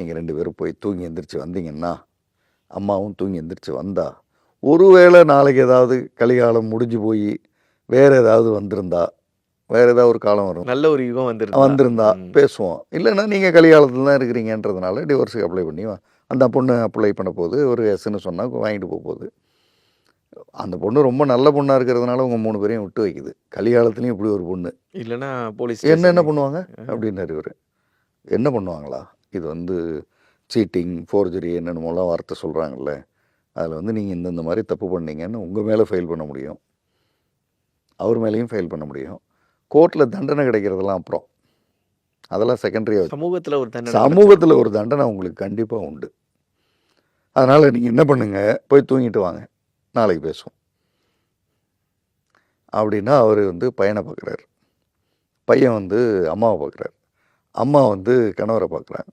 நீங்கள் 2 பேரும் போய் தூங்கி எந்திரிச்சு வந்தீங்கன்னா, அம்மாவும் தூங்கி எந்திரிச்சு வந்தா, ஒருவேளை நாளைக்கு ஏதாவது கலிகாலம் முடிஞ்சு போய் வேறு ஏதாவது வந்திருந்தா, வேறு ஏதாவது ஒரு காலம் வரும், நல்ல ஒரு யுகம் வந்திருந்தா பேசுவோம். இல்லைன்னா நீங்கள் கலிகாலத்தில் தான் இருக்கிறீங்கன்றதுனால டிவோர்ஸுக்கு அப்ளை பண்ணி அந்த பொண்ணு அப்ளை பண்ண போகுது. ஒரு எஸ்ன்னு சொன்னால் வாங்கிட்டு போகுது. அந்த பொண்ணு ரொம்ப நல்ல பொண்ணாக இருக்கிறதுனால உங்கள் 3 பேரையும் விட்டு வைக்குது. கலிகாலத்துலேயும் இப்படி ஒரு பொண்ணு இல்லைன்னா போலீஸ் என்ன பண்ணுவாங்க அப்படின்னாரு இவர். என்ன பண்ணுவாங்களா? இது வந்து சீட்டிங், ஃபோர்ஜரி என்னென்னமோலாம் வார்த்தை சொல்கிறாங்கல்ல, அதில் நீங்கள் இந்த மாதிரி தப்பு பண்ணீங்கன்னு உங்கள் மேலே ஃபைல் பண்ண முடியும், அவர் மேலேயும் ஃபைல் பண்ண முடியும். கோர்ட்டில் தண்டனை கிடைக்கிறதெல்லாம் அப்புறம், அதெல்லாம் செகண்டரியாக. சமூகத்தில் ஒரு தண்டனை உங்களுக்கு கண்டிப்பாக உண்டு. அதனால் நீங்கள் என்ன பண்ணுங்கள், போய் தூங்கிட்டு வாங்க, நாளைக்கு பேசுவோம் அப்படின்னா அவர் பையனை பார்க்குறாரு, பையன் அம்மாவை பார்க்குறாரு, அம்மா கணவரை பார்க்குறாங்க.